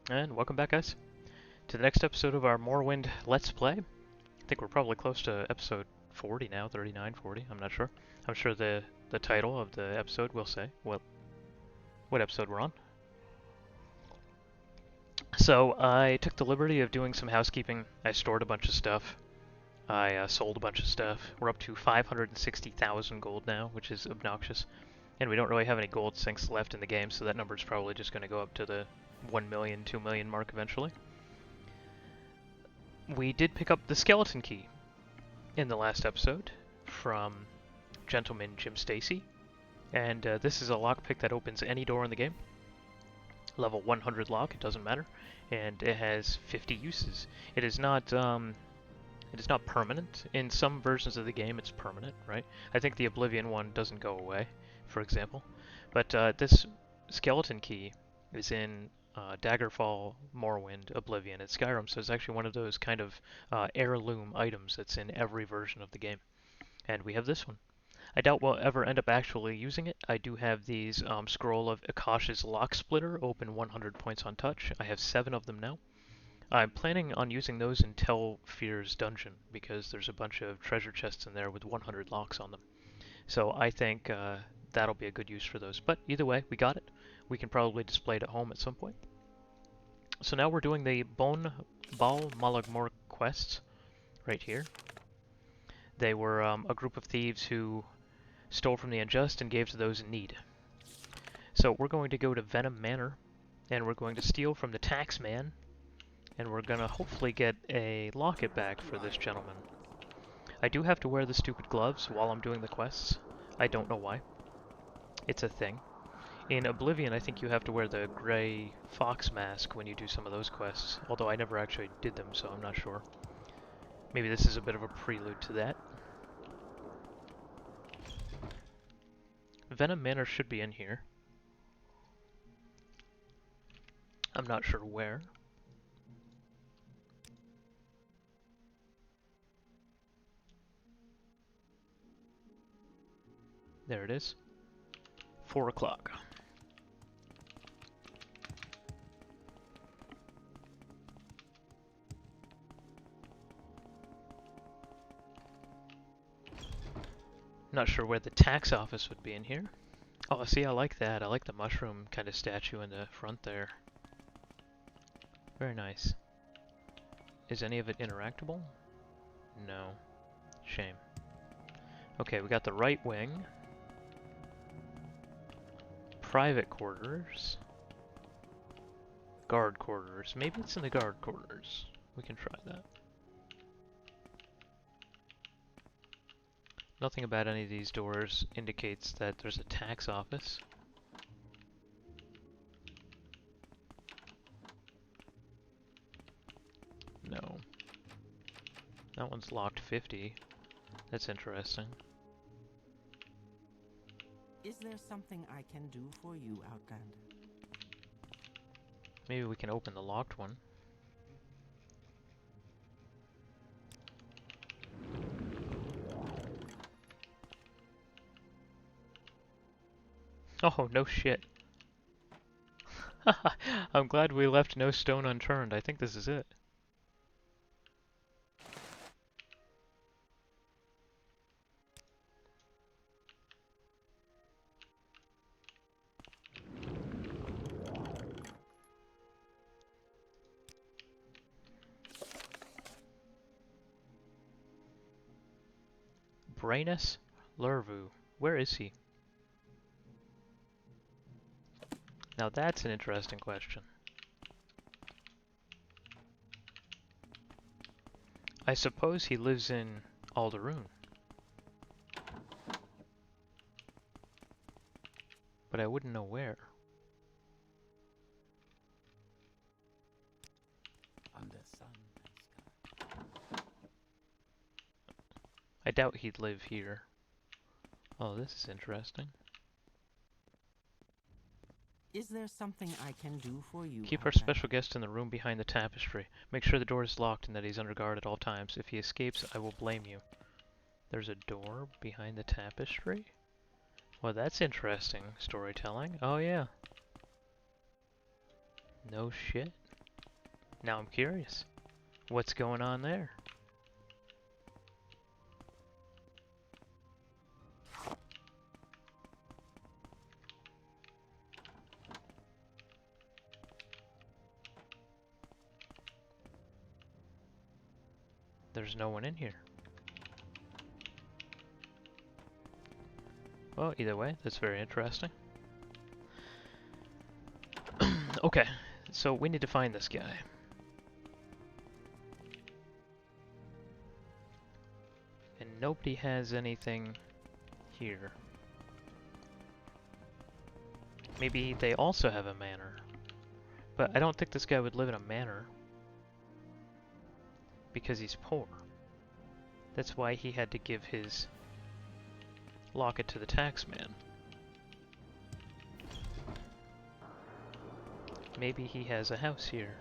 And welcome back, guys, to the next episode of our Morrowind Let's Play. I think we're probably close to episode 40 now, 39, 40, I'm not sure. I'm sure the title of the episode will say what episode we're on. So I took the liberty of doing some housekeeping. I stored a bunch of stuff. I sold a bunch of stuff. We're up to 560,000 gold now, which is obnoxious. And we don't really have any gold sinks left in the game, so that number's probably just going to go up to the 1 million, 2 million mark eventually. We did pick up the skeleton key in the last episode from Gentleman Jim Stacy, and this is a lockpick that opens any door in the game. Level 100 lock, it doesn't matter, and it has 50 uses. It is not permanent. In some versions of the game, it's permanent, right? I think the Oblivion one doesn't go away, for example, but this skeleton key is in Daggerfall, Morrowind, Oblivion, and Skyrim, so it's actually one of those kind of heirloom items that's in every version of the game. And we have this one. I doubt we'll ever end up actually using it. I do have these Scroll of Akash's Lock Splitter, open 100 points on touch. I have 7 of them now. I'm planning on using those in Telfear's dungeon, because there's a bunch of treasure chests in there with 100 locks on them. So I think that'll be a good use for those. But either way, we got it. We can probably display it at home at some point. So now we're doing the Bone Bal Malagmor quests right here. They were a group of thieves who stole from the unjust and gave to those in need. So we're going to go to Venom Manor, and we're going to steal from the taxman, and we're going to hopefully get a locket back for this gentleman. I do have to wear the stupid gloves while I'm doing the quests. I don't know why. It's a thing. In Oblivion, I think you have to wear the gray fox mask when you do some of those quests, although I never actually did them, so I'm not sure. Maybe this is a bit of a prelude to that. Venom Manor should be in here. I'm not sure where. There it is. 4 o'clock. Not sure where the tax office would be in here. Oh, see, I like that. I like the mushroom kind of statue in the front there. Very nice. Is any of it interactable? No. Shame. Okay, we got the right wing. Private quarters. Guard quarters. Maybe it's in the guard quarters. We can try that. Nothing about any of these doors indicates that there's a tax office. No. That one's locked 50. That's interesting. Is there something I can do for you, Outlander? Maybe we can open the locked one. Oh, no shit. I'm glad we left no stone unturned. I think this is it. Brainus Lurvu. Where is he? Now that's an interesting question. I suppose he lives in Alderun. But I wouldn't know where. Under sun and sky. I doubt he'd live here. Oh, this is interesting. Is there something I can do for you? Keep our special guest in the room behind the tapestry. Make sure the door is locked and that he's under guard at all times. If he escapes, I will blame you. There's a door behind the tapestry? Well, that's interesting storytelling. Oh, yeah. No shit. Now I'm curious. What's going on there? There's no one in here. Well, either way, that's very interesting. Okay, so we need to find this guy. And nobody has anything here. Maybe they also have a manor. But I don't think this guy would live in a manor. Because he's poor. That's why he had to give his locket to the taxman. Maybe he has a house here.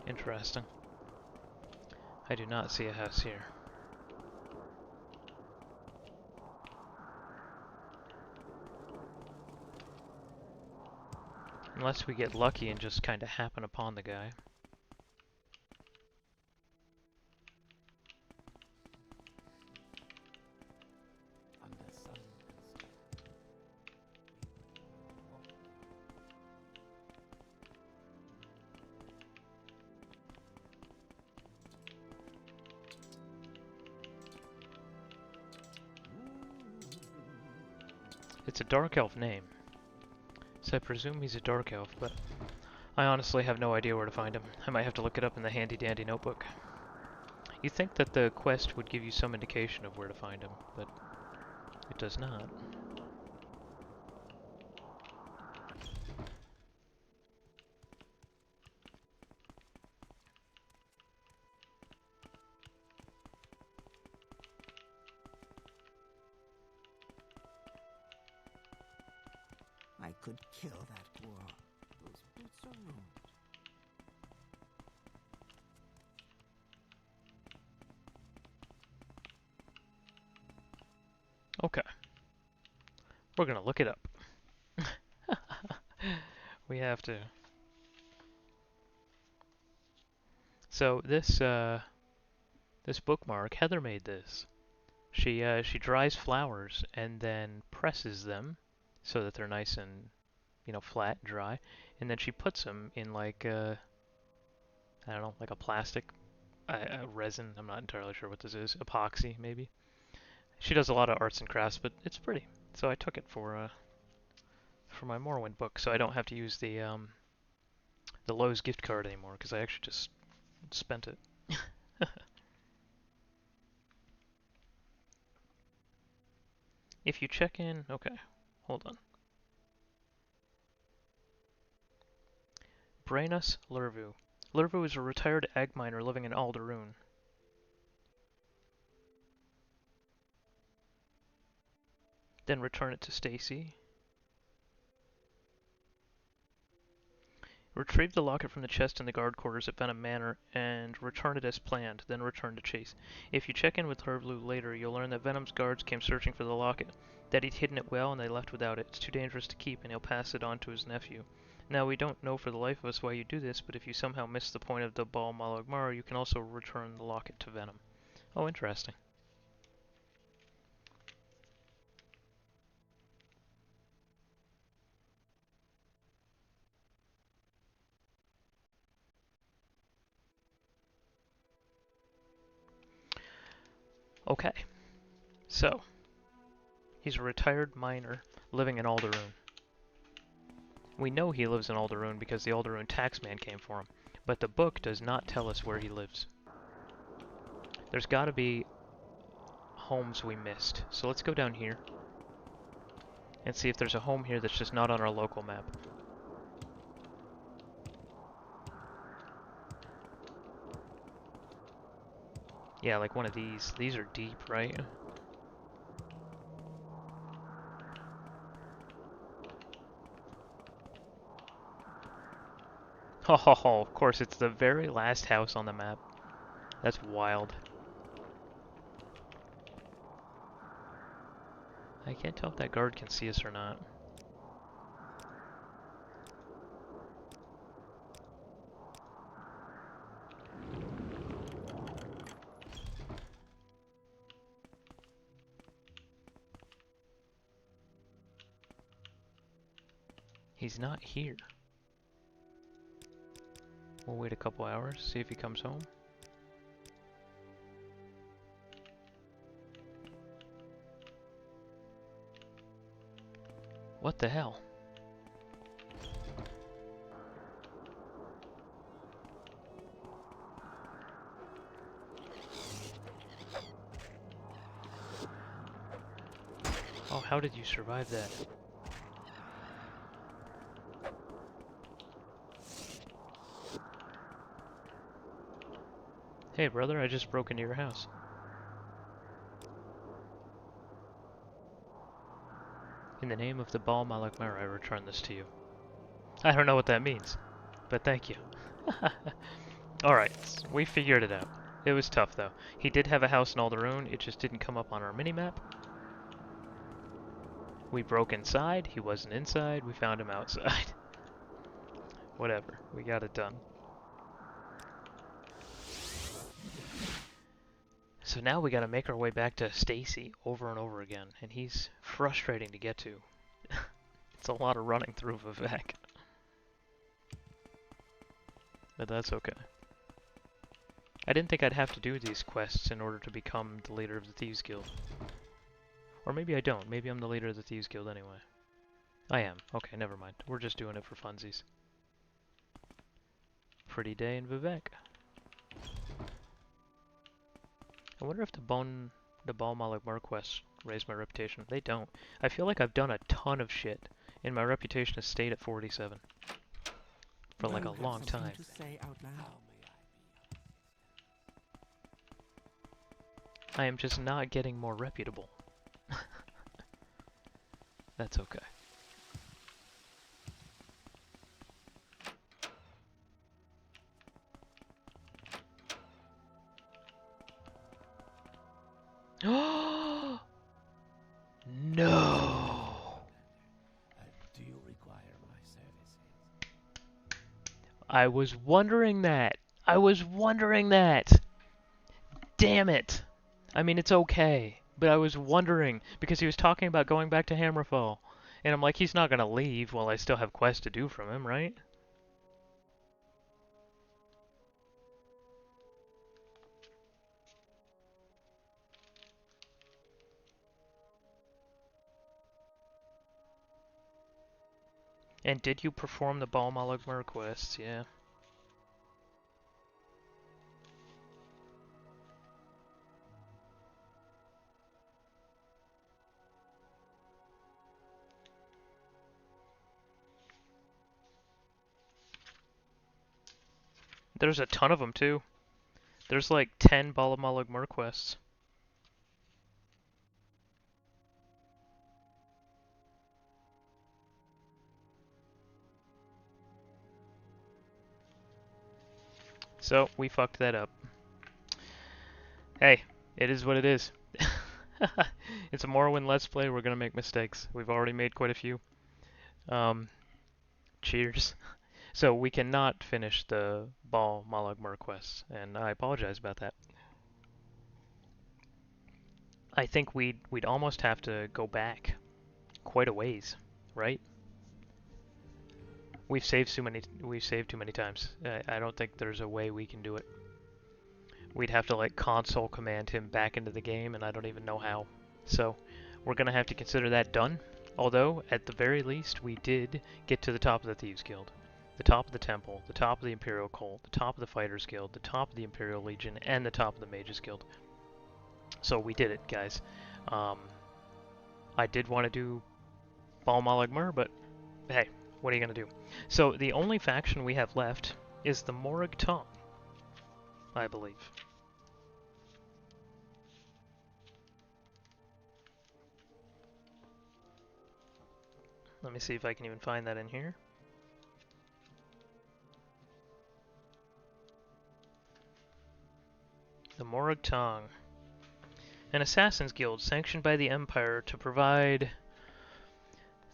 Interesting. I do not see a house here. Unless we get lucky and just kind of happen upon the guy. It's a dark elf name, so I presume he's a dark elf, but I honestly have no idea where to find him. I might have to look it up in the handy-dandy notebook. You'd think that the quest would give you some indication of where to find him, but it does not. I could kill that boar. Those boots are ruined. Okay. We're gonna look it up. We have to. So this this bookmark, Heather made this. She dries flowers and then presses them so that they're nice and, you know, flat, dry, and then she puts them in like I don't know, like a plastic resin. I'm not entirely sure what this is. Epoxy, maybe. She does a lot of arts and crafts, but it's pretty. So I took it for my Morrowind book, so I don't have to use the Lowe's gift card anymore because I actually just spent it. If you check in, okay, hold on. Brainus Lurvu. Lurvu is a retired ag miner living in Alderun. Then return it to Stacy. Retrieve the locket from the chest in the guard quarters at Venom Manor and return it as planned, then return to Chase. If you check in with Hervlu later, you'll learn that Venom's guards came searching for the locket, that he'd hidden it well and they left without it. It's too dangerous to keep and he'll pass it on to his nephew. Now, we don't know for the life of us why you do this, but if you somehow miss the point of the Bal Malagmar, you can also return the locket to Venom. Oh, interesting. Okay, so he's a retired miner living in Alderun. We know he lives in Alderun because the Alderun taxman came for him, but the book does not tell us where he lives. There's got to be homes we missed. So let's go down here and see if there's a home here that's just not on our local map. Yeah, like one of these. These are deep, right? Oh, of course, it's the very last house on the map. That's wild. I can't tell if that guard can see us or not. He's not here. We'll wait a couple hours, see if he comes home. What the hell? Oh, how did you survive that? Hey brother, I just broke into your house. In the name of the Baal Malakmar, I return this to you. I don't know what that means, but thank you. Alright, we figured it out. It was tough though. He did have a house in Alderaan, it just didn't come up on our minimap. We broke inside, he wasn't inside, we found him outside. Whatever, we got it done. So now we gotta make our way back to Stacy over and over again, and he's frustrating to get to. It's a lot of running through Vivek. But that's okay. I didn't think I'd have to do these quests in order to become the leader of the Thieves Guild. Or maybe I don't. Maybe I'm the leader of the Thieves Guild anyway. I am. Okay, never mind. We're just doing it for funsies. Pretty day in Vivek. I wonder if the Baal Malakmar quests raise my reputation. They don't. I feel like I've done a ton of shit, and my reputation has stayed at 47. For like a long time. To say out loud? I am just not getting more reputable. That's okay. No! Do you require my services? I was wondering that. I was wondering that. Damn it. I mean, it's okay, but I was wondering because he was talking about going back to Hammerfall, and I'm like, he's not gonna leave while I still have quests to do from him, right? And did you perform the Baal Malakmar quests? Yeah. There's a ton of them too. There's like 10 Baal Malakmar quests. So, we fucked that up. Hey, it is what it is. It's a Morrowind Let's Play, we're gonna make mistakes. We've already made quite a few. Cheers. So, we cannot finish the Baal Malakmar quests, and I apologize about that. I think we'd almost have to go back quite a ways, right? We've saved too many times. I don't think there's a way we can do it. We'd have to like console command him back into the game, and I don't even know how. So we're gonna have to consider that done. Although, at the very least, we did get to the top of the Thieves Guild, the top of the Temple, the top of the Imperial Cult, the top of the Fighters Guild, the top of the Imperial Legion, and the top of the Mages Guild. So we did it, guys. Um, I did want to do Bal Malagmur, but hey, what are you gonna do? So the only faction we have left is the Morag Tong, I believe. Let me see if I can even find that in here. The Morag Tong. An assassin's guild sanctioned by the Empire to provide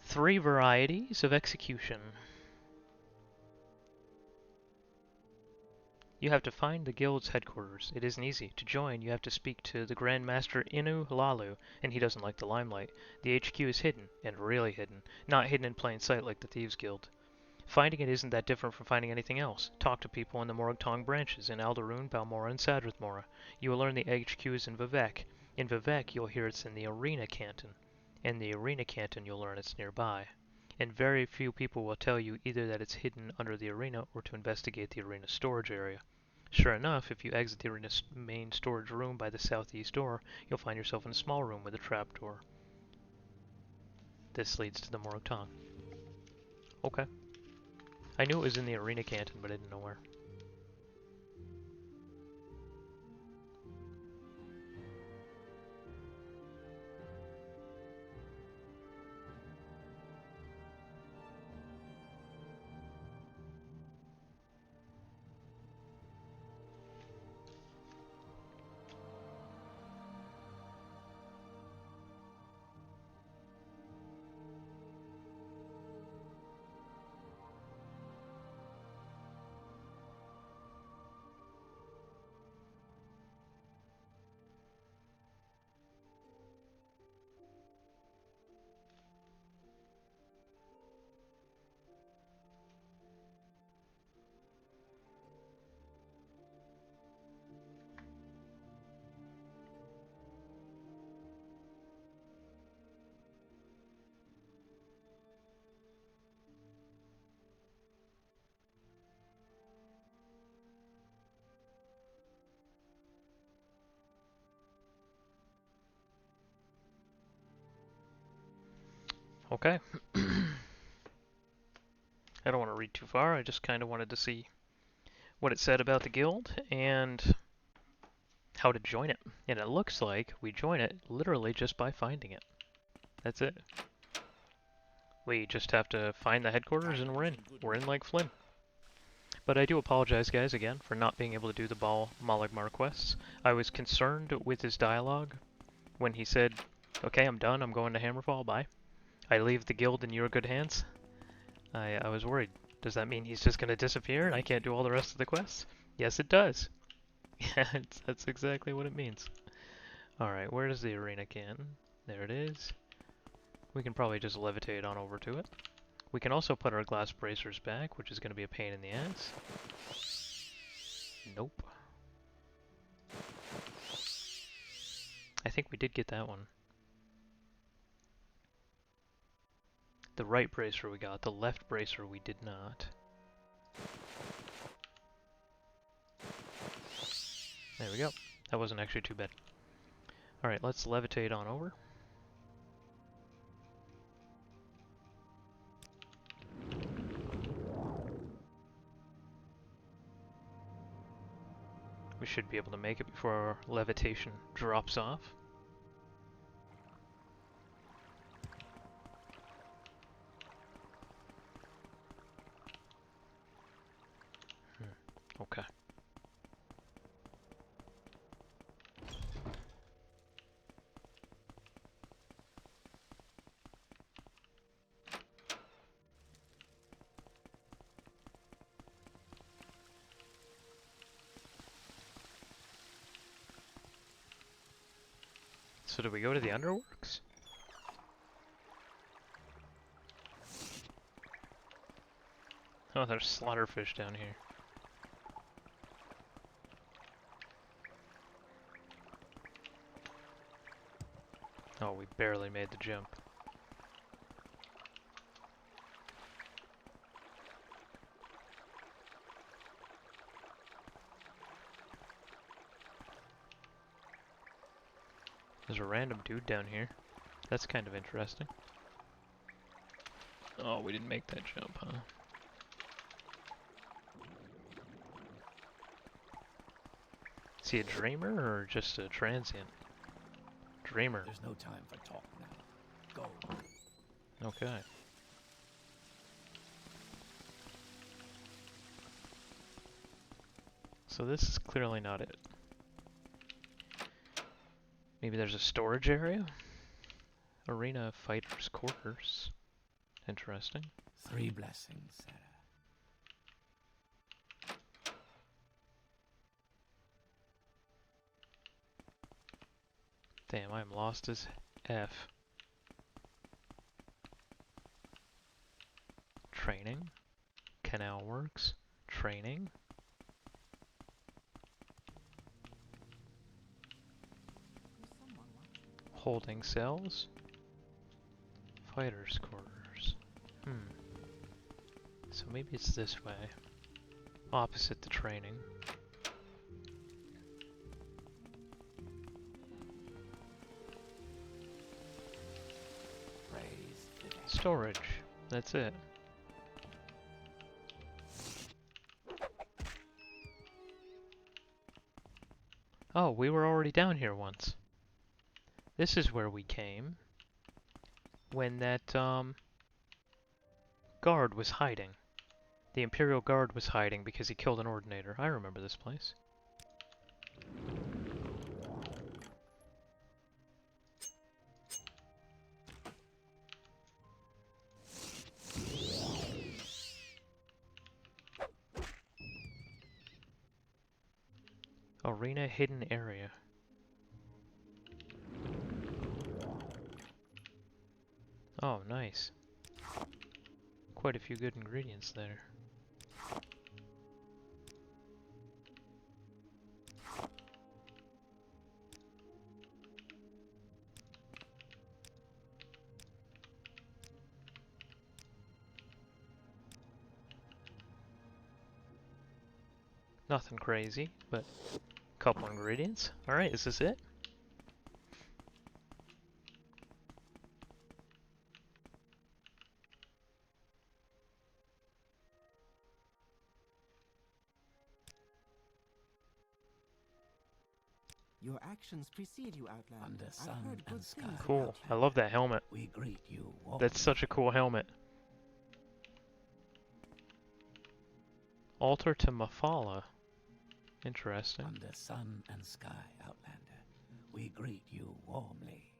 3 varieties of execution. You have to find the guild's headquarters. It isn't easy. To join, you have to speak to the Grand Master Inu Lalu, and he doesn't like the limelight. The HQ is hidden, and really hidden. Not hidden in plain sight like the Thieves Guild. Finding it isn't that different from finding anything else. Talk to people in the Moragtong branches in Alderun, Balmora, and Sadrithmora. You will learn the HQ is in Vivec. In Vivec, you'll hear it's in the Arena Canton. In the Arena Canton, you'll learn it's nearby. And very few people will tell you either that it's hidden under the arena or to investigate the arena storage area. Sure enough, if you exit the arena's main storage room by the southeast door, you'll find yourself in a small room with a trapdoor. This leads to the Moragtong. Okay. I knew it was in the arena canton, but I didn't know where. Okay. I don't want to read too far, I just kind of wanted to see what it said about the guild and how to join it. And it looks like we join it literally just by finding it. That's it. We just have to find the headquarters and we're in. We're in like Flynn. But I do apologize, guys, again, for not being able to do the Bal Malagmar quests. I was concerned with his dialogue when he said, okay, I'm done, I'm going to Hammerfall, bye. I leave the guild in your good hands. I was worried. Does that mean he's just going to disappear and I can't do all the rest of the quests? Yes, it does. Yeah, that's exactly what it means. Alright, where is the arena cannon? There it is. We can probably just levitate on over to it. We can also put our glass bracers back, which is going to be a pain in the ass. Nope. I think we did get that one. The right bracer we got, the left bracer we did not. There we go. That wasn't actually too bad. Alright, let's levitate on over. We should be able to make it before our levitation drops off. Okay. So do we go to the underworks? Oh, there's slaughterfish down here. Oh, we barely made the jump. There's a random dude down here. That's kind of interesting. Oh, we didn't make that jump, huh? Is he a dreamer or just a transient? Dreamer. There's no time for talk now. Go. Okay. So this is clearly not it. Maybe there's a storage area? Arena fighters' quarters. Interesting. 3 blessings, Sarah. Damn, I'm lost as F. Training. Canal works. Training. Holding cells. Fighters' quarters. So maybe it's this way. Opposite the training. Storage. That's it. Oh, we were already down here once. This is where we came when that guard was hiding. The Imperial Guard was hiding because he killed an Ordinator. I remember this place. Arena hidden area. Oh, nice. Quite a few good ingredients there. Nothing crazy, but a couple ingredients. Alright, is this it? Your actions precede you, Outlander. Under sun I've heard good and sky. things Cool. about I you. love that helmet. We greet you warmly. That's such a cool helmet. Altar to Mafala. Interesting. Under sun and sky, Outlander, we greet you warmly.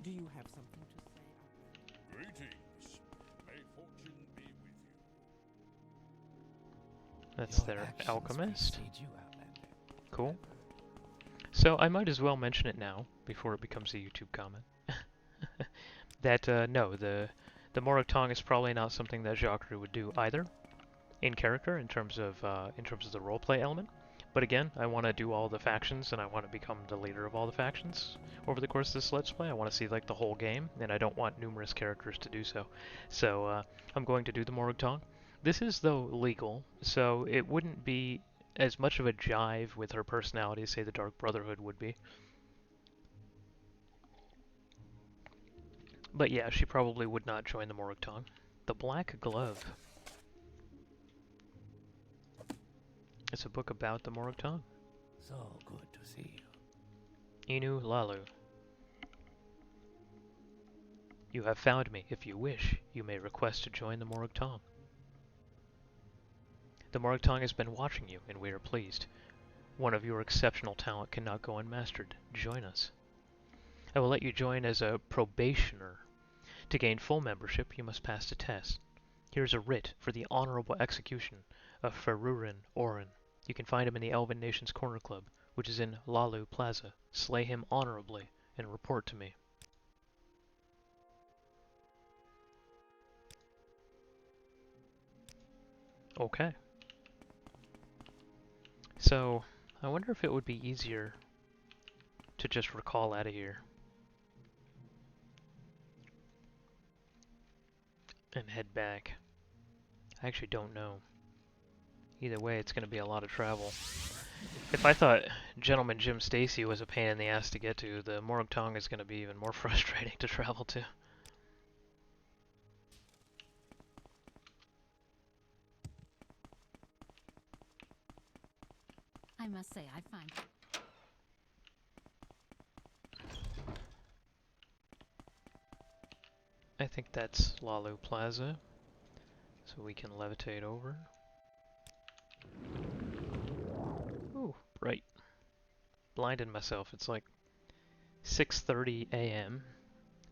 Do you have something to say, Outlander? Greetings. May fortune be with you. That's Your their actions alchemist. precede you, Outlander. Cool. So I might as well mention it now, before it becomes a YouTube comment. That, no, the Morag Tong is probably not something that Jhakri would do either, in character, in terms of the roleplay element. But again, I want to do all the factions, and I want to become the leader of all the factions over the course of this Let's Play. I want to see, like, the whole game, and I don't want numerous characters to do so. So, I'm going to do the Morag Tong. This is, though, legal, so it wouldn't be as much of a jive with her personality as, say, the Dark Brotherhood would be. But yeah, she probably would not join the Morag Tong. The Black Glove. It's a book about the Morag Tong. So good to see you. Inu Lalu. You have found me. If you wish, you may request to join the Morag Tong. The Morag Tong has been watching you, and we are pleased. One of your exceptional talent cannot go unmastered. Join us. I will let you join as a probationer. To gain full membership, you must pass a test. Here's a writ for the honorable execution of Ferurin Orin. You can find him in the Elven Nations Corner Club, which is in Lalu Plaza. Slay him honorably and report to me. Okay. So, I wonder if it would be easier to just recall out of here and head back. I actually don't know. Either way, it's going to be a lot of travel. If I thought Gentleman Jim Stacy was a pain in the ass to get to, the Morag Tong is going to be even more frustrating to travel to. I must say, I find I think that's Lalu Plaza, so we can levitate over. Ooh, bright. Blinded myself. It's like 6:30 a.m.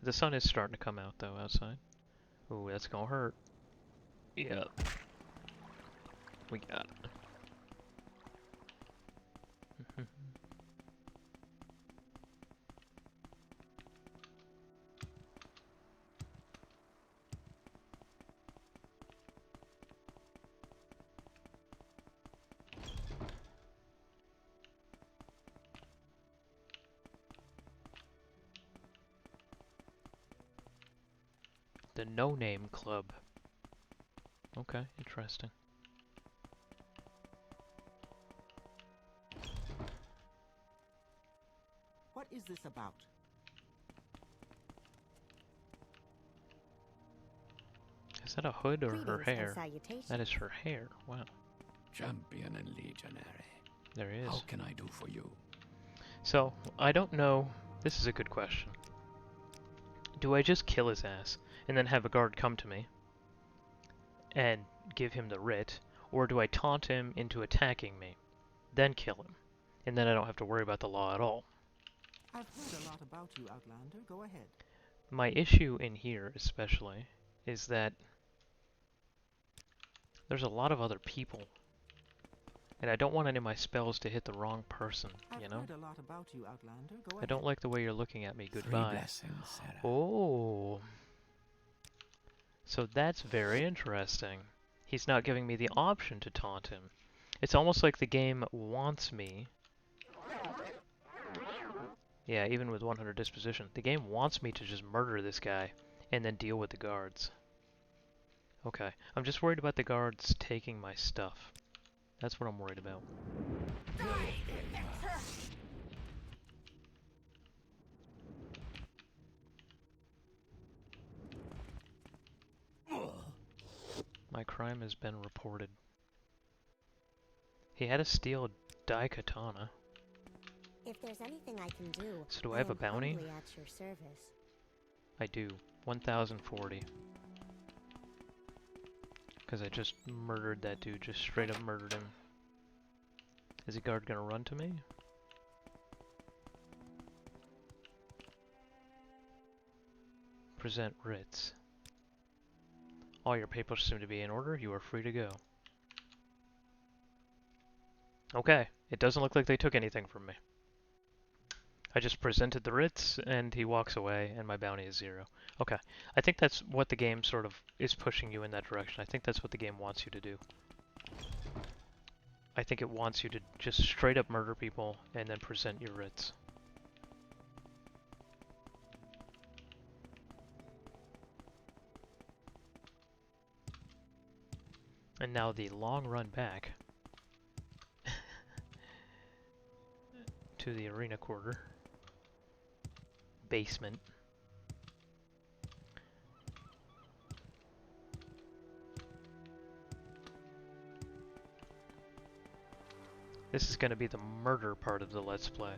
The sun is starting to come out though outside. Ooh, that's gonna hurt. Yep. We got it. The No Name Club. Okay, interesting. What is this about? Is that a hood or her Greetings and hair? salutations. That is her hair. Wow. Champion and legionary. There he is. How can I do for you? So, I don't know. This is a good question. Do I just kill his ass and then have a guard come to me and give him the writ, or do I taunt him into attacking me, then kill him, and then I don't have to worry about the law at all? I've heard a lot about you, Outlander. Go ahead. My issue in here, especially, is that there's a lot of other people, and I don't want any of my spells to hit the wrong person, you know? I've heard a lot about you, Outlander. Go I ahead. don't like the way you're looking at me. Three Goodbye. blessings, Sarah. Oh. So that's very interesting. He's not giving me the option to taunt him. It's almost like the game wants me. Yeah, even with 100 disposition. The game wants me to just murder this guy and then deal with the guards. Okay, I'm just worried about the guards taking my stuff. That's what I'm worried about. My crime has been reported. He had a steel daikatana. If there's anything I can do, So do I have a am bounty? humbly at your service. I do. 1,040. Because I just murdered that dude, just straight up murdered him. Is the guard gonna run to me? Present writs. All your papers seem to be in order. You are free to go. Okay, it doesn't look like they took anything from me. I just presented the writs, and he walks away, and my bounty is 0. Okay, I think that's what the game sort of is pushing you in that direction. I think that's what the game wants you to do. I think it wants you to just straight up murder people, and then present your writs. And now the long run back to the arena quarter. Basement. This is going to be the murder part of the Let's Play.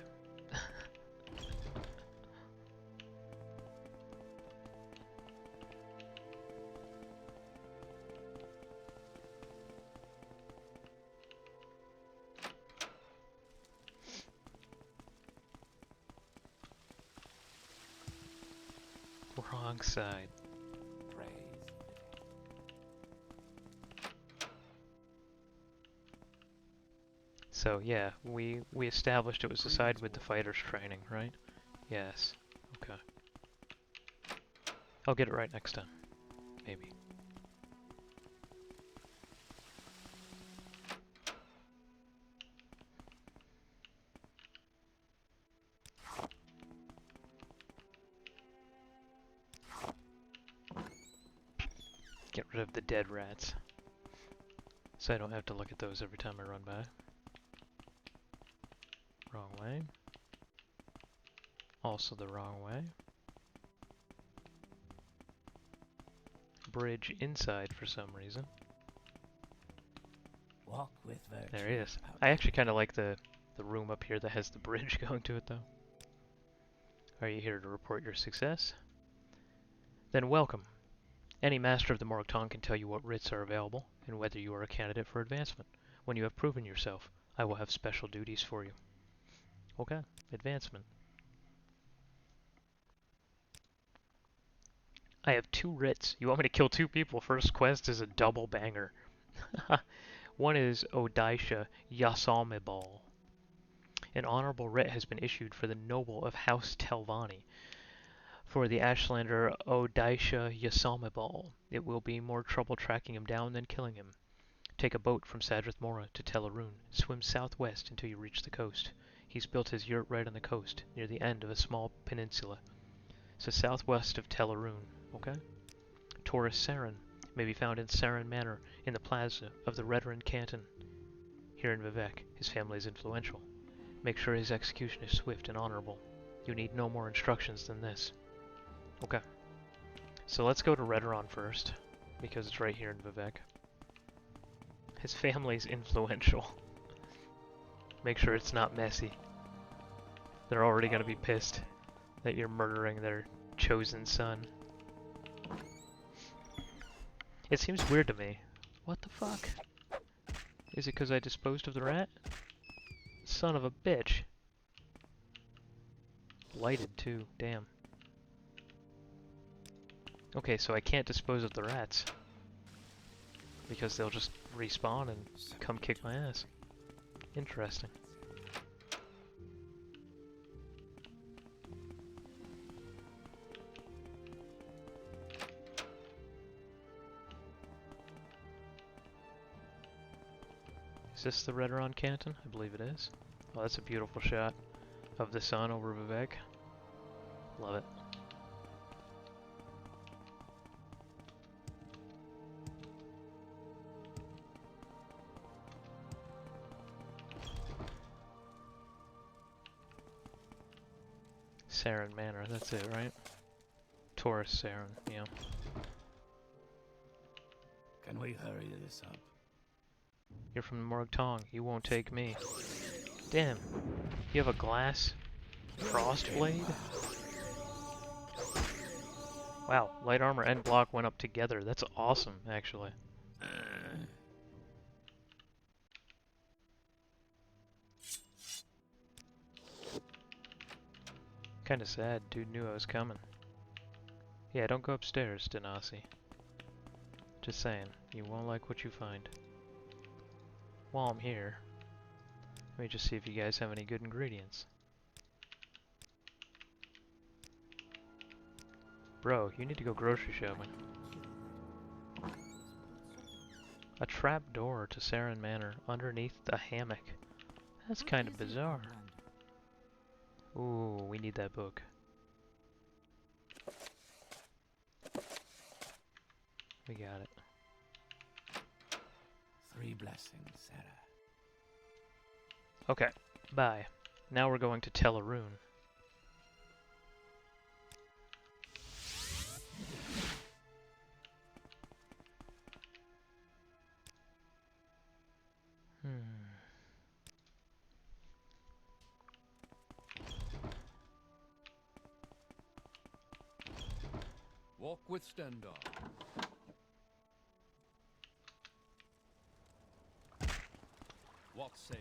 Wrong side. Praise. So yeah, we established it was the side with the fighters training, right? Yes. Okay. I'll get it right next time. Maybe. Get rid of the dead rats. So I don't have to look at those every time I run by. Wrong way. Also the wrong way. Bridge inside for some reason. Walk with virtue. There he is. I actually kind of like the room up here that has the bridge going to it, though. Are you here to report your success? Then welcome. Any master of the Morrowind can tell you what writs are available, and whether you are a candidate for advancement. When you have proven yourself, I will have special duties for you. Okay, advancement. I have 2 writs. You want me to kill 2 people? First quest is a double banger. One is Odaisha Yasamibal. An honorable writ has been issued for the noble of House Telvanni. For the Ashlander Odaisha Yasamibal, it will be more trouble tracking him down than killing him. Take a boat from Sadrith Mora to Telarun. Swim southwest until you reach the coast. He's built his yurt right on the coast, near the end of a small peninsula. So southwest of Telarun, okay? Taurus Saren may be found in Saren Manor, in the plaza of the Redoran Canton. Here in Vivec, his family is influential. Make sure his execution is swift and honorable. You need no more instructions than this. Okay. So let's go to Redoran first, because it's right here in Vivec. His family's influential. Make sure it's not messy. They're already gonna be pissed that you're murdering their chosen son. It seems weird to me. What the fuck? Is it because I disposed of the rat? Son of a bitch. Lighted too, damn. Okay, so I can't dispose of the rats. Because they'll just respawn and come kick my ass. Interesting. Is this the Redoran Canton? I believe it is. Oh, that's a beautiful shot of the sun over Vivec. Love it. Saren Manor, that's it, right? Taurus Saren, yeah. Can we hurry this up? You're from Morgtong, you won't take me. Damn, you have a glass frost blade? Wow, light armor and block went up together. That's awesome, actually. Kinda sad, dude knew I was coming. Yeah, don't go upstairs, Denasi. Just saying, you won't like what you find. While I'm here, let me just see if you guys have any good ingredients. Bro, you need to go grocery shopping. A trap door to Saren Manor underneath a hammock. That's kind of bizarre. Ooh, we need that book. We got it. 3 blessings, Sarah. Okay, bye. Now we're going to Telarun. Walk with Stendar. What say?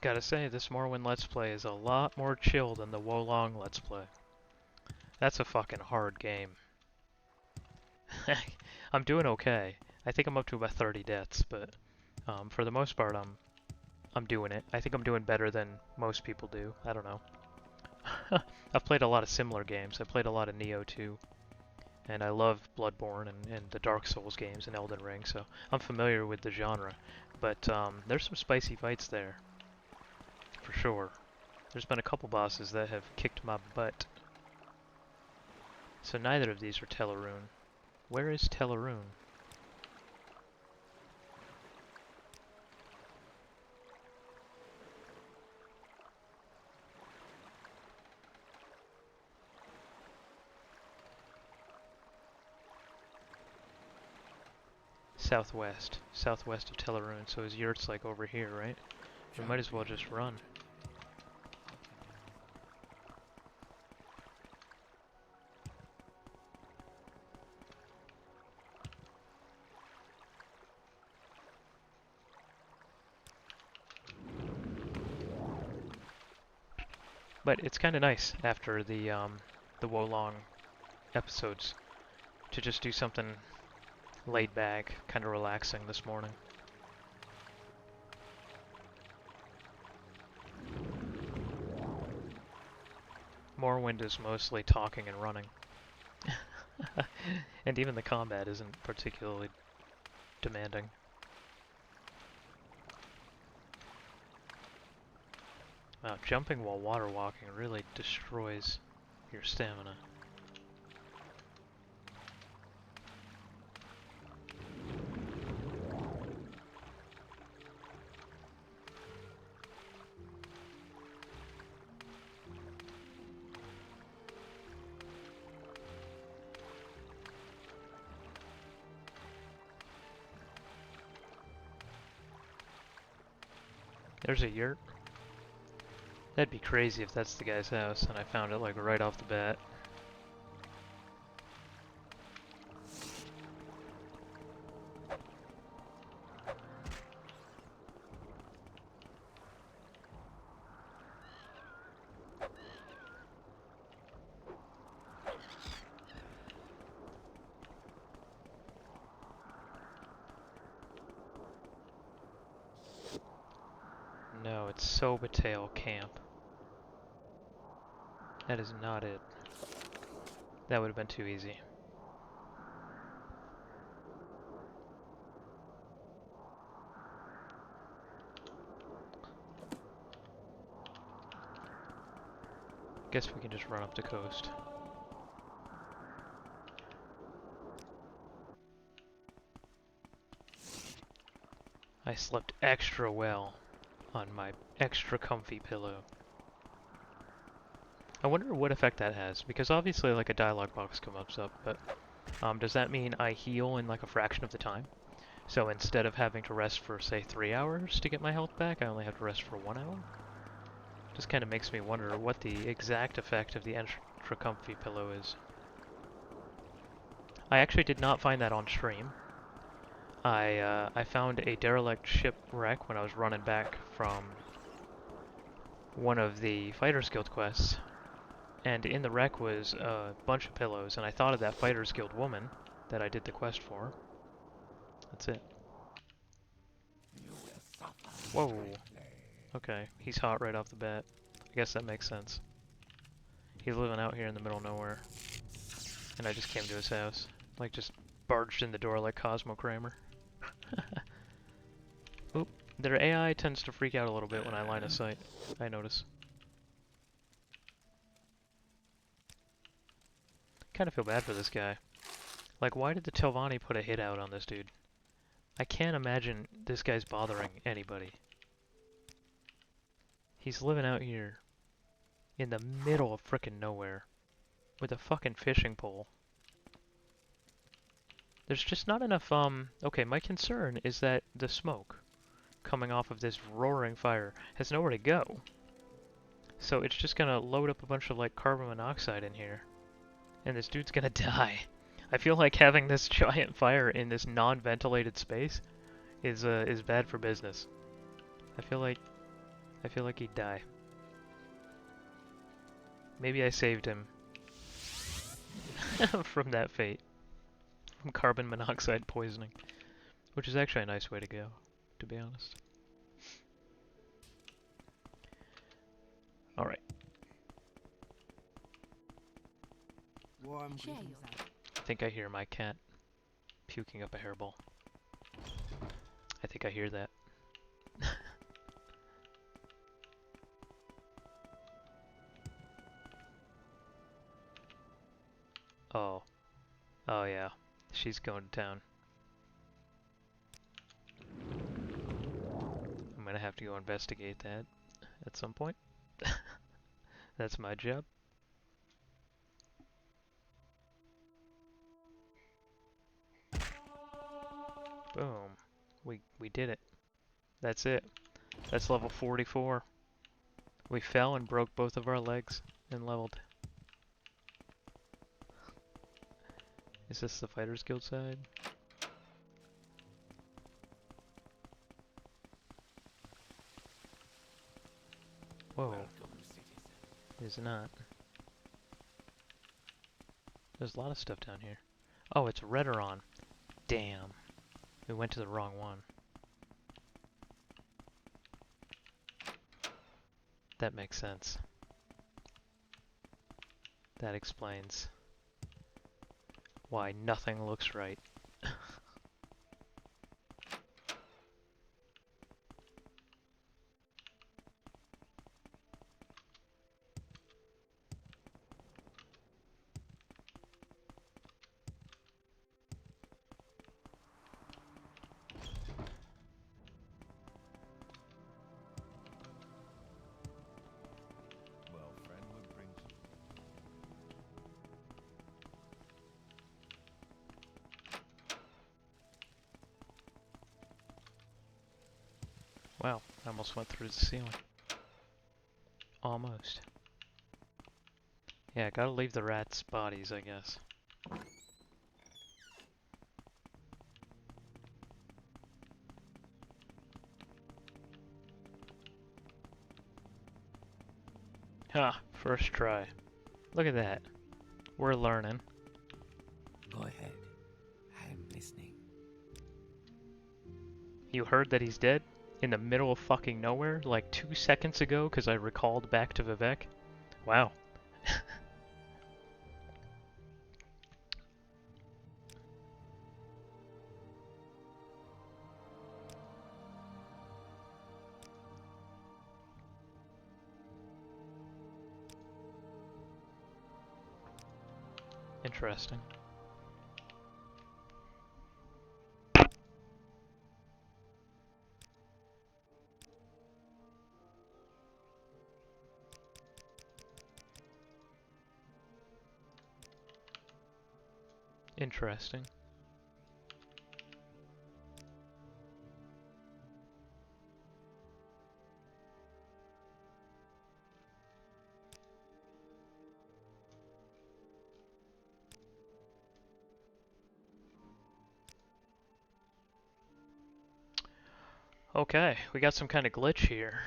Gotta say, this Morrowind Let's Play is a lot more chill than the Wolong Let's Play. That's a fucking hard game. I'm doing okay. I think I'm up to about 30 deaths, but for the most part, I'm doing it. I think I'm doing better than most people do. I don't know. I've played a lot of similar games. I played a lot of Neo 2, and I love Bloodborne and the Dark Souls games and Elden Ring, so I'm familiar with the genre. But there's some spicy fights there, for sure. There's been a couple bosses that have kicked my butt. So neither of these are Telarun. Where is Telarun? southwest of Teleroon, so his yurt's like over here, right? We might as well just run. But it's kind of nice after the Wolong episodes to just do something laid back, kind of relaxing this morning. Morrowind is mostly talking and running. And even the combat isn't particularly demanding. Wow, jumping while water walking really destroys your stamina. There's a yurt. That'd be crazy if that's the guy's house and I found it like right off the bat. No, it's Sobatel Camp. That is not it. That would have been too easy. Guess we can just run up the coast. I slept extra well on my extra comfy pillow. I wonder what effect that has, because obviously like a dialogue box comes up, but does that mean I heal in like a fraction of the time? So instead of having to rest for say 3 hours to get my health back, I only have to rest for 1 hour? Just kind of makes me wonder what the exact effect of the extra comfy pillow is. I actually did not find that on stream. I found a derelict shipwreck when I was running back from one of the Fighters Guild quests, and in the wreck was a bunch of pillows, and I thought of that Fighters Guild woman that I did the quest for. That's it. Whoa. Okay, he's hot right off the bat. I guess that makes sense. He's living out here in the middle of nowhere. And I just came to his house. Like, just barged in the door like Cosmo Kramer. Oop. Their AI tends to freak out a little bit when I line of sight, I notice. Kind of feel bad for this guy. Like, why did the Telvanni put a hit out on this dude? I can't imagine this guy's bothering anybody. He's living out here in the middle of frickin' nowhere with a fucking fishing pole. There's just not enough, okay, my concern is that the smoke coming off of this roaring fire has nowhere to go. So it's just gonna load up a bunch of, like, carbon monoxide in here. And this dude's gonna die. I feel like having this giant fire in this non-ventilated space is bad for business. I feel like he'd die. Maybe I saved him from that fate. From carbon monoxide poisoning. Which is actually a nice way to go, to be honest. Alright. Warm Share greetings, your- I think I hear my cat puking up a hairball. I think I hear that. Oh. Oh yeah. She's going to town. I'm gonna have to go investigate that at some point. That's my job. Boom. We did it. That's it. That's level 44. We fell and broke both of our legs and leveled. Is this the Fighters Guild side? Whoa. Welcome, citizen. It is not. There's a lot of stuff down here. Oh, it's Redoron. Damn. We went to the wrong one. That makes sense. That explains why nothing looks right. Well, friend, what brings you? Wow, I almost went through the ceiling. Almost. Yeah, gotta leave the rats' bodies, I guess. Ha! First try. Look at that. We're learning. Go ahead. I'm listening. You heard that he's dead? In the middle of fucking nowhere? Like 2 seconds ago, because I recalled back to Vivek? Wow. Interesting. Interesting. Okay, we got some kind of glitch here.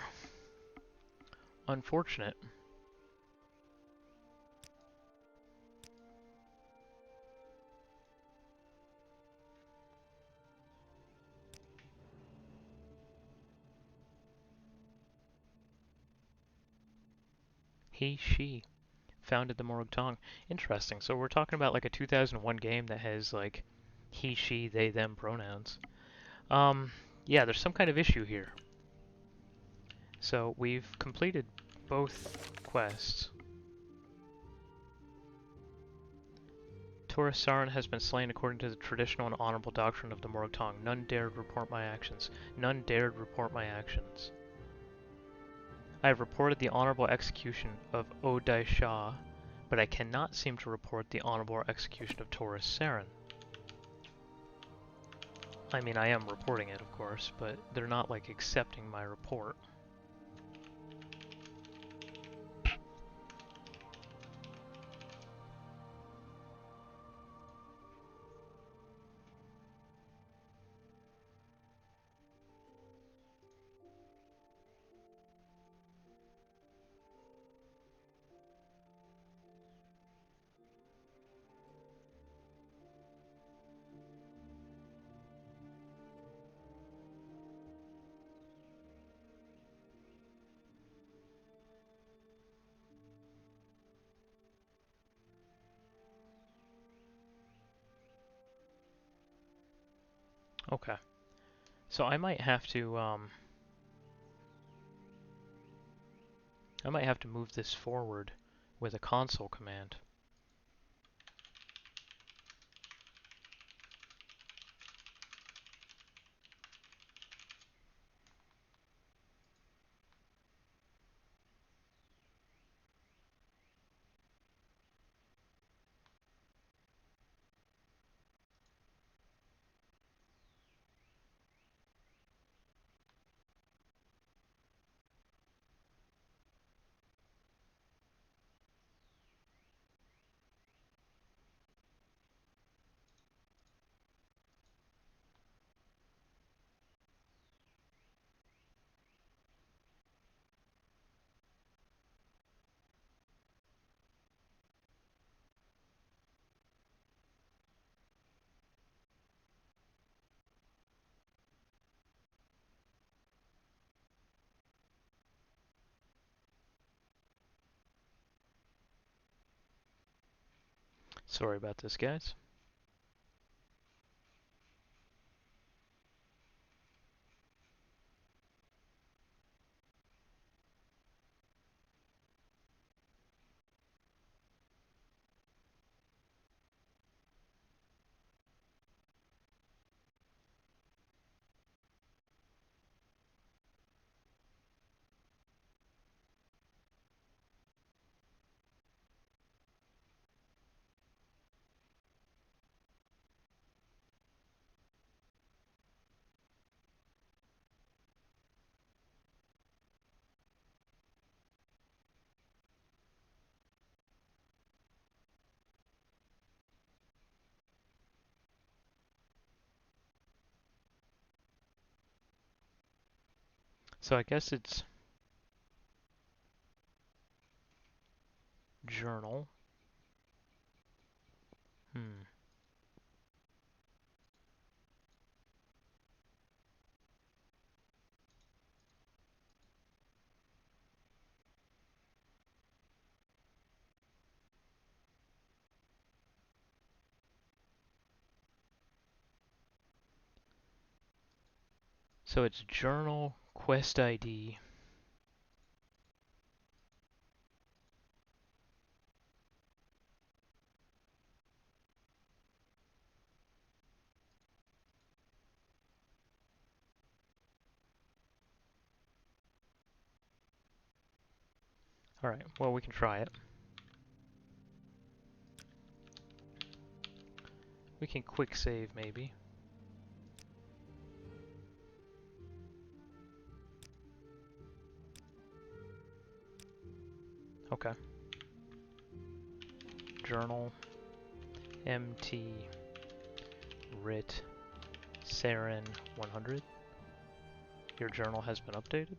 Unfortunate. He, she founded the Morrowind. Interesting. So we're talking about like a 2001 game that has like he, she, they, them pronouns. Yeah, there's some kind of issue here. So we've completed both quests. Taurus Sauron has been slain according to the traditional and honorable doctrine of the Morag None dared report my actions. None dared report my actions. I have reported the honorable execution of Odai Shah, but I cannot seem to report the honorable execution of Taurus Sauron. I mean, I am reporting it, of course, but they're not, like, accepting my report. Okay. So I might have to, move this forward with a console command. Sorry about this, guys. So I guess it's journal. Hmm. So it's journal, quest ID. Alright, well, we can try it. We can quick save, maybe. Okay. Journal, MT, writ, Saren 100. Your journal has been updated.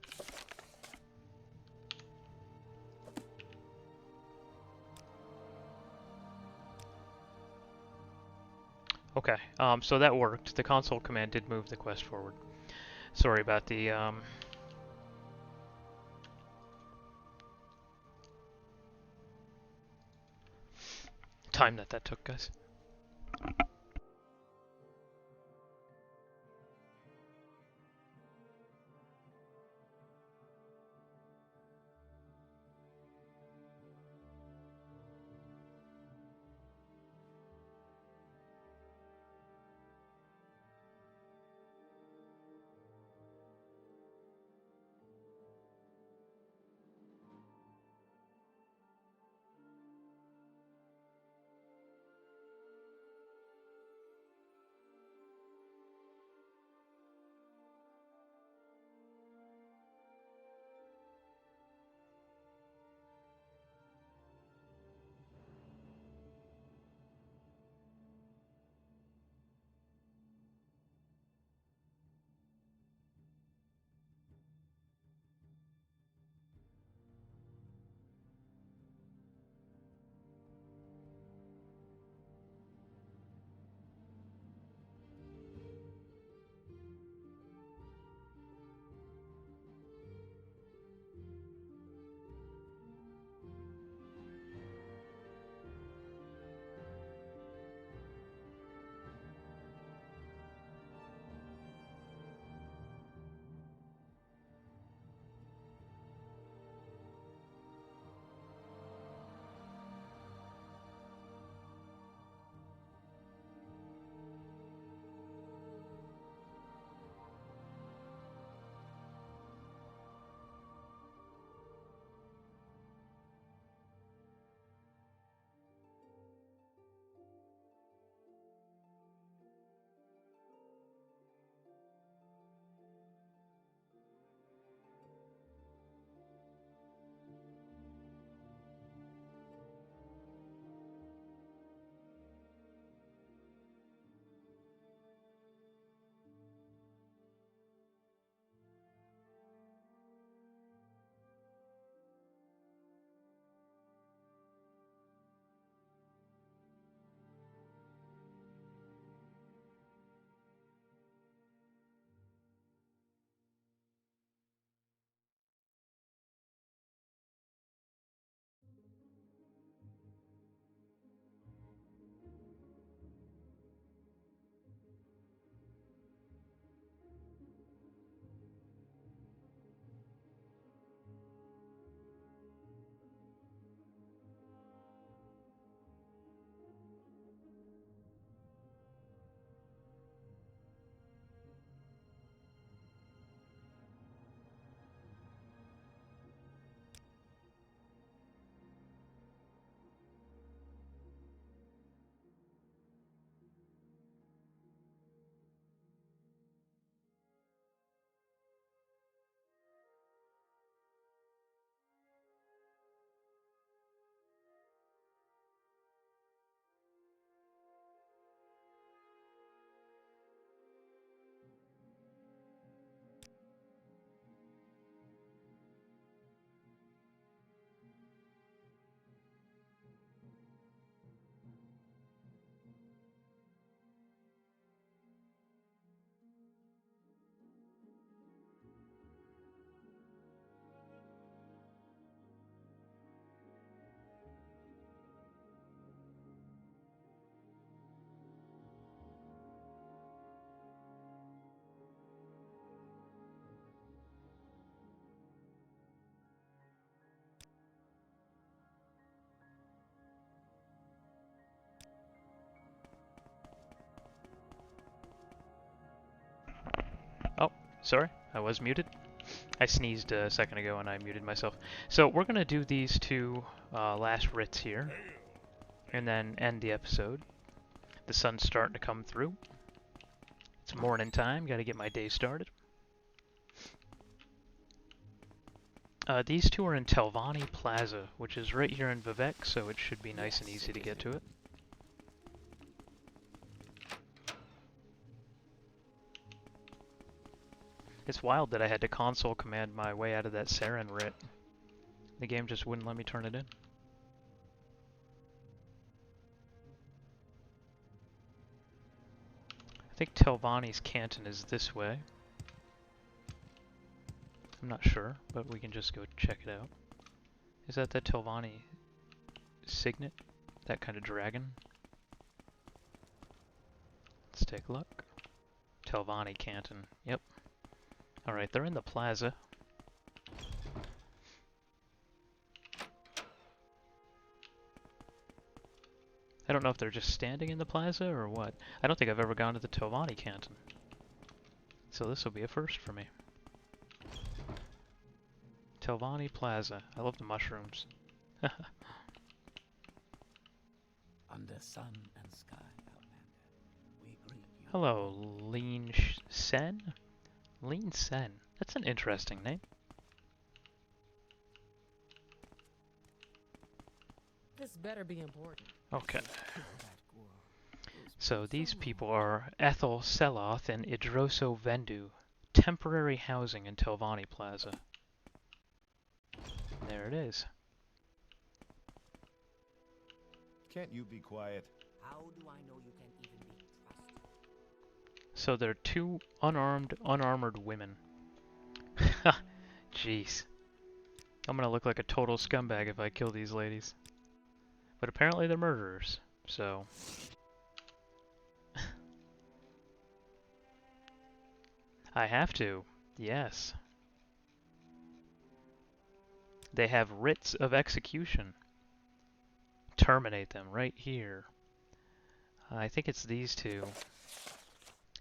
Okay, so that worked. The console command did move the quest forward. Sorry about the time that took, guys. Sorry, I was muted. I sneezed a second ago and I muted myself. So we're gonna do these two last writs here, and then end the episode. The sun's starting to come through. It's morning time, gotta get my day started. These two are in Telvanni Plaza, which is right here in Vivek, so it should be nice and easy to get to it. It's wild that I had to console command my way out of that Saren writ. The game just wouldn't let me turn it in. I think Telvanni's Canton is this way. I'm not sure, but we can just go check it out. Is that the Telvanni signet? That kind of dragon? Let's take a look. Telvanni Canton. Yep. Alright, they're in the plaza. I don't know if they're just standing in the plaza or what. I don't think I've ever gone to the Telvanni Canton. So this will be a first for me. Telvanni Plaza. I love the mushrooms. Under sun and sky, Outlander, we greet you. Hello, Lean Sen? Lean Sen. That's an interesting name. This better be important. Okay. Kill that girl. So these people are Ethel Seloth and Idroso Vendu. Temporary housing in Telvanni Plaza. There it is. Can't you be quiet? How do I know you can even be trusted? So they're two unarmored women. Jeez. I'm gonna look like a total scumbag if I kill these ladies. But apparently they're murderers, so... I have to, yes. They have writs of execution. Terminate them right here. I think it's these two.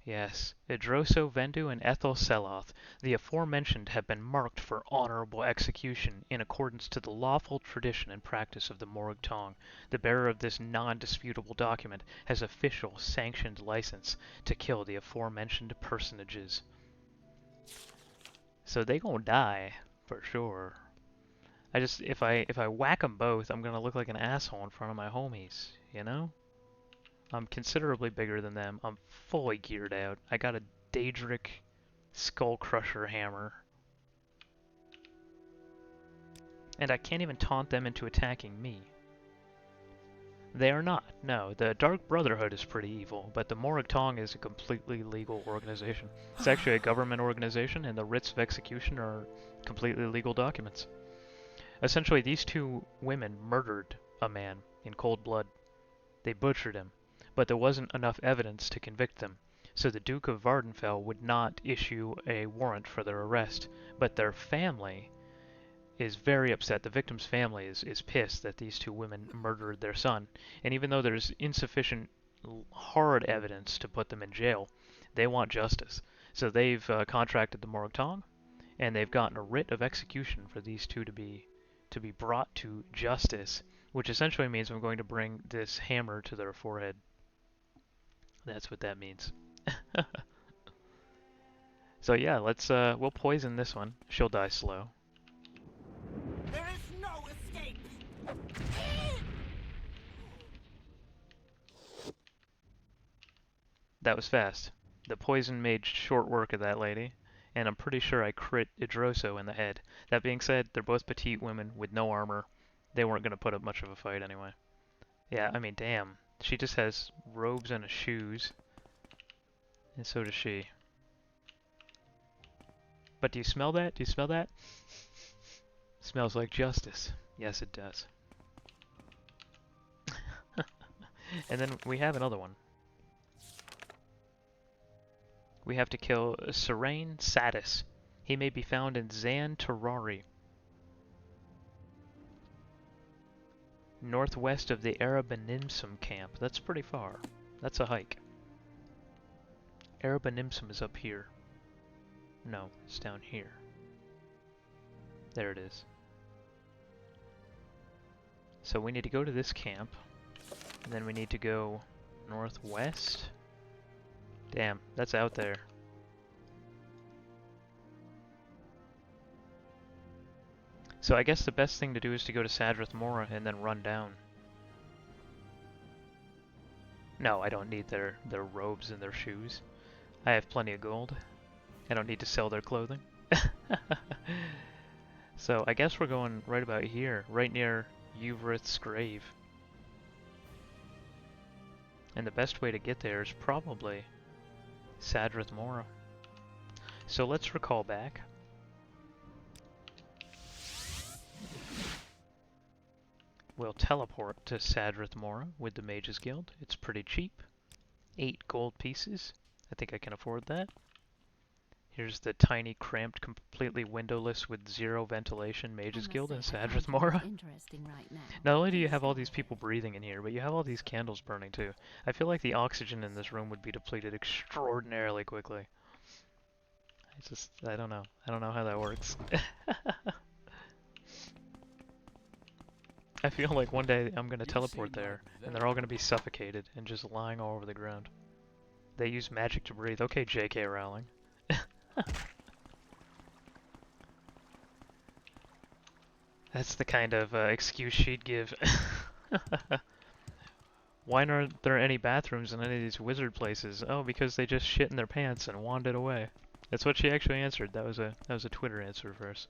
Yes, Idroso Vendu and Ethel Seloth, the aforementioned, have been marked for honorable execution in accordance to the lawful tradition and practice of the Morag Tong. The bearer of this non-disputable document has official sanctioned license to kill the aforementioned personages. So they gonna die, for sure. If I whack them both, I'm gonna look like an asshole in front of my homies, you know? I'm considerably bigger than them. I'm fully geared out. I got a Daedric Skull Crusher hammer. And I can't even taunt them into attacking me. They are not. No, the Dark Brotherhood is pretty evil, but the Morag Tong is a completely legal organization. It's actually a government organization, and the writs of execution are completely legal documents. Essentially, these two women murdered a man in cold blood. They butchered him, but there wasn't enough evidence to convict them, so the Duke of Vardenfell would not issue a warrant for their arrest, but their family is very upset. The victim's family is pissed that these two women murdered their son, and even though there's insufficient hard evidence to put them in jail, they want justice. So they've contracted the Morag Tong, and they've gotten a writ of execution for these two to be brought to justice, which essentially means I'm going to bring this hammer to their forehead. That's what that means. So yeah, we'll poison this one. She'll die slow. There is no escape! That was fast. The poison made short work of that lady, and I'm pretty sure I crit Idroso in the head. That being said, they're both petite women with no armor. They weren't going to put up much of a fight anyway. Yeah, I mean, damn. She just has robes and shoes. And so does she. But do you smell that? Do you smell that? Smells like justice. Yes, it does. And then we have another one. We have to kill Serene Satis. He may be found in Zan Terrari, northwest of the Arabanimsum camp. That's pretty far. That's a hike. Arabanimsum is up here. No, it's down here. There it is. So we need to go to this camp, and then we need to go northwest. Damn, that's out there. So I guess the best thing to do is to go to Sadrith Mora and then run down. No, I don't need their robes and their shoes. I have plenty of gold. I don't need to sell their clothing. So I guess we're going right about here, right near Uvrith's grave. And the best way to get there is probably Sadrith Mora. So let's recall back. We'll teleport to Sadrith Mora with the Mages Guild. It's pretty cheap. 8 gold pieces. I think I can afford that. Here's the tiny, cramped, completely windowless with 0 ventilation Mages Guild in Sadrith Mora. Interesting right now. Not only do you have all these people breathing in here, but you have all these candles burning too. I feel like the oxygen in this room would be depleted extraordinarily quickly. I don't know. I don't know how that works. I feel like one day I'm gonna teleport there, and they're all gonna be suffocated and just lying all over the ground. They use magic to breathe. Okay, J.K. Rowling. That's the kind of excuse she'd give. Why aren't there any bathrooms in any of these wizard places? Oh, because they just shit in their pants and wandered away. That's what she actually answered. That was a Twitter answer of hers.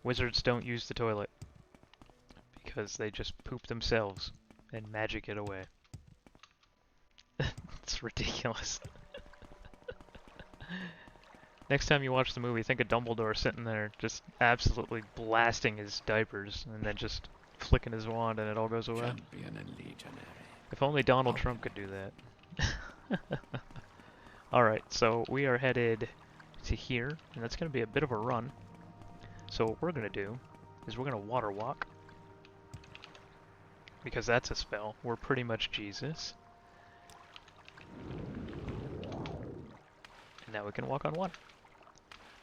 Wizards don't use the toilet because they just poop themselves and magic it away. It's ridiculous. Next time you watch the movie, think of Dumbledore sitting there just absolutely blasting his diapers and then just flicking his wand and it all goes away. Champion and legionary. If only Donald Trump could do that. Alright, so we are headed to here, and that's going to be a bit of a run. So what we're going to do is we're going to water walk. Because that's a spell. We're pretty much Jesus. And now we can walk on water.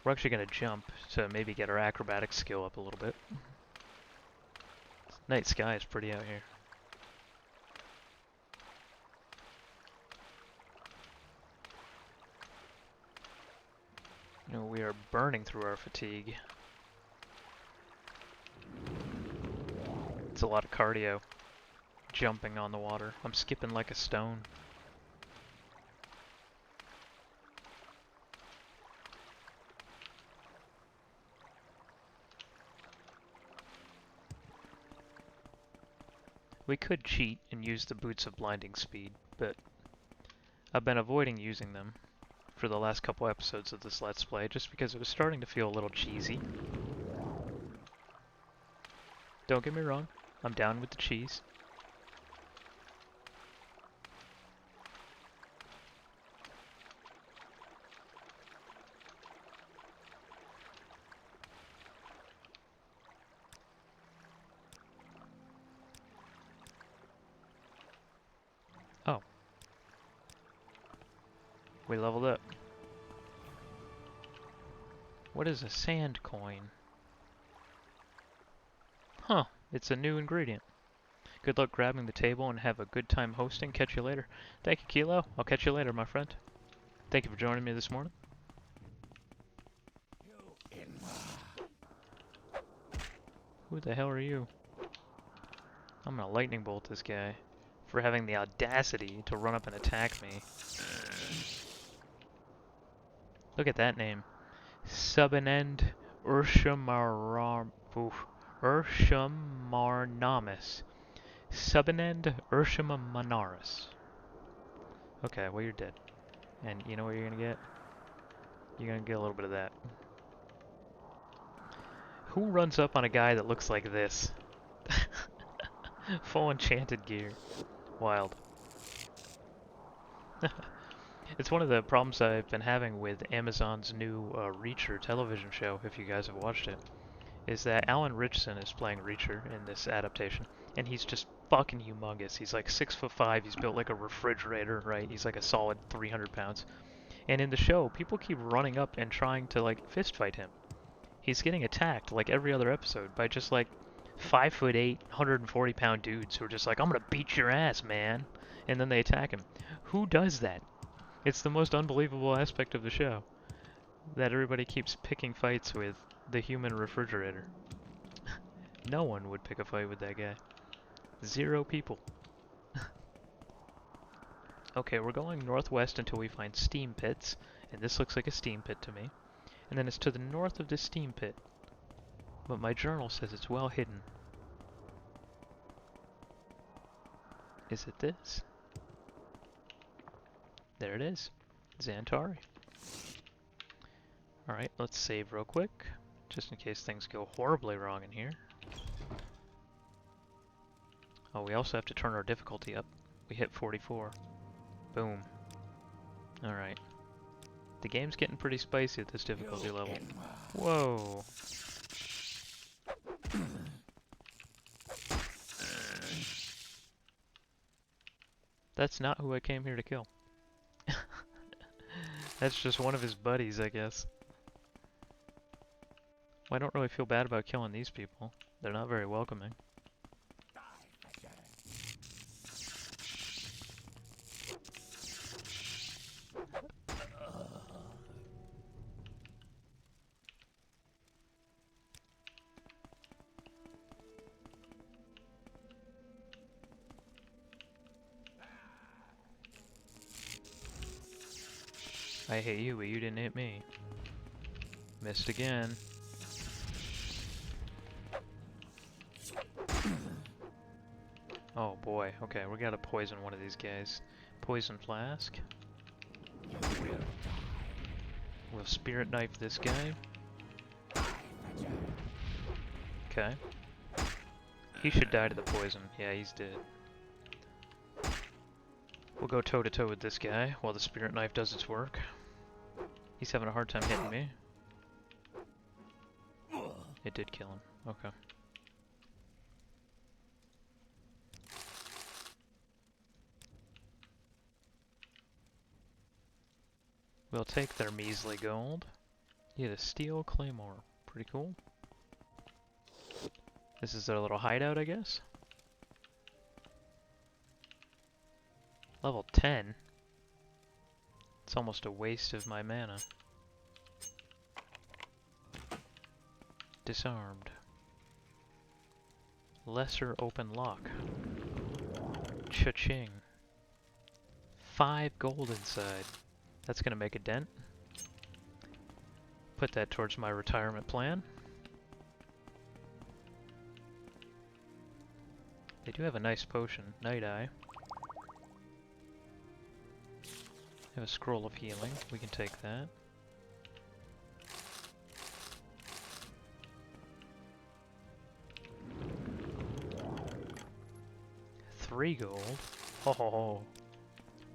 We're actually going to jump to maybe get our acrobatic skill up a little bit. Night sky is pretty out here. You know, we are burning through our fatigue. It's a lot of cardio. Jumping on the water. I'm skipping like a stone. We could cheat and use the boots of blinding speed, but I've been avoiding using them for the last couple episodes of this Let's Play just because it was starting to feel a little cheesy. Don't get me wrong, I'm down with the cheese. Oh. We leveled up. What is a sand coin? Huh, it's a new ingredient. Good luck grabbing the table and have a good time hosting. Catch you later. Thank you, Kilo. I'll catch you later, my friend. Thank you for joining me this morning. Who the hell are you? I'm gonna lightning bolt this guy for having the audacity to run up and attack me. Look at that name. Subinend Urshamarnamus. Subinend Urshamarnamus. Okay, well you're dead. And you know what you're gonna get? You're gonna get a little bit of that. Who runs up on a guy that looks like this? Full enchanted gear. Wild. It's one of the problems I've been having with Amazon's new Reacher television show, if you guys have watched it, is that Alan Ritchson is playing Reacher in this adaptation, and he's just fucking humongous. He's like 6'5", he's built like a refrigerator, right? He's like a solid 300 pounds. And in the show, people keep running up and trying to like fist fight him. He's getting attacked like every other episode by just like 5'8", 140-pound dudes who are just like, I'm gonna beat your ass, man. And then they attack him. Who does that? It's the most unbelievable aspect of the show. That everybody keeps picking fights with the human refrigerator. No one would pick a fight with that guy. 0 people. Okay, we're going northwest until we find steam pits, and this looks like a steam pit to me. And then it's to the north of this steam pit, but my journal says it's well hidden. Is it this? There it is. Xantari. Alright, let's save real quick, just in case things go horribly wrong in here. Oh, we also have to turn our difficulty up. We hit 44. Boom. Alright. The game's getting pretty spicy at this difficulty level. Whoa. That's not who I came here to kill. That's just one of his buddies, I guess. Well, I don't really feel bad about killing these people. They're not very welcoming. I hit you, but you didn't hit me. Missed again. Oh boy, okay, we gotta poison one of these guys. Poison flask. We'll spirit knife this guy. Okay. He should die to the poison. Yeah, he's dead. We'll go toe to toe with this guy while the spirit knife does its work. He's having a hard time hitting me. It did kill him. Okay. We'll take their measly gold. Yeah, the steel claymore. Pretty cool. This is their little hideout, I guess. Level 10? It's almost a waste of my mana. Disarmed. Lesser open lock. Cha-ching. 5 gold inside. That's gonna make a dent. Put that towards my retirement plan. They do have a nice potion, Night Eye. Have a scroll of healing, we can take that. $3 gold. Oh,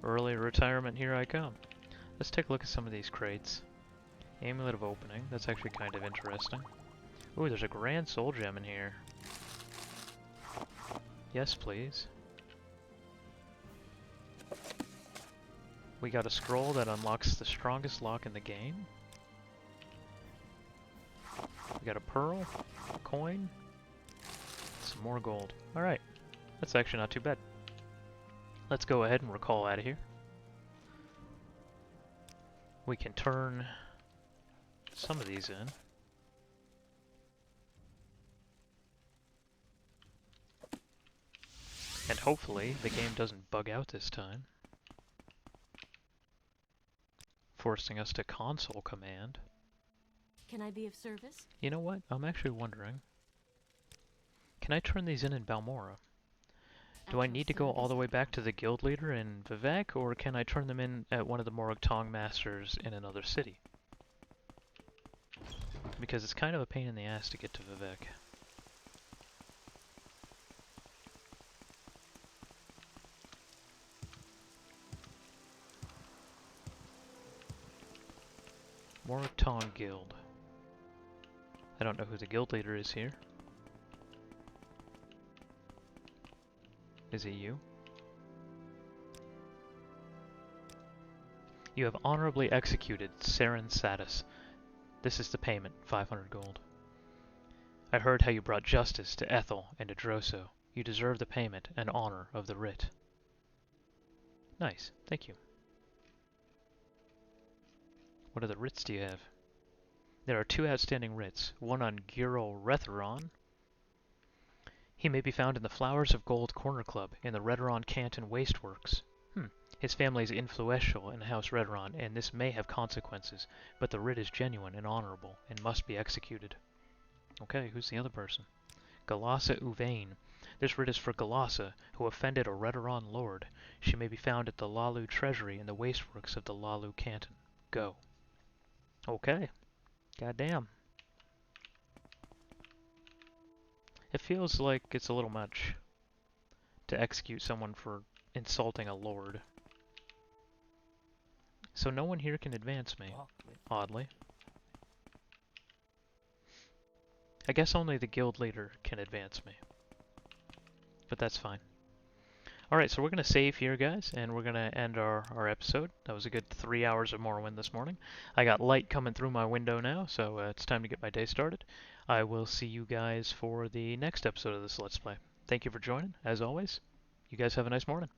early retirement, here I come. Let's take a look at some of these crates. Amulet of Opening, that's actually kind of interesting. Ooh, there's a Grand Soul Gem in here. Yes, please. We got a scroll that unlocks the strongest lock in the game. We got a pearl, a coin, some more gold. Alright, that's actually not too bad. Let's go ahead and recall out of here. We can turn some of these in. And hopefully the game doesn't bug out this time, forcing us to console command. Can I be of service? You know what? I'm actually wondering. Can I turn these in Balmora? Do I need to go all the way back to the guild leader in Vivec, or can I turn them in at one of the Morag Tong masters in another city? Because it's kind of a pain in the ass to get to Vivec. Morag Tong Guild. I don't know who the guild leader is here. Is it you? You have honorably executed Saren Satis. This is the payment, 500 gold. I heard how you brought justice to Ethel and to Droso. You deserve the payment and honor of the writ. Nice, thank you. What other writs do you have? There are 2 outstanding writs, one on Girol Retheron. He may be found in the Flowers of Gold Corner Club in the Redoron Canton Wasteworks. His family is influential in House Redoron, and this may have consequences, but the writ is genuine and honorable, and must be executed. Okay, who's the other person? Galassa Uvain. This writ is for Galassa, who offended a Redoron lord. She may be found at the Lalu Treasury in the Wasteworks of the Lalu Canton. Go. Okay. Goddamn. It feels like it's a little much to execute someone for insulting a lord. So no one here can advance me, oddly. I guess only the guild leader can advance me. But that's fine. Alright, so we're going to save here, guys, and we're going to end our episode. That was a good 3 hours of Morrowind this morning. I got light coming through my window now, so it's time to get my day started. I will see you guys for the next episode of this Let's Play. Thank you for joining, as always. You guys have a nice morning.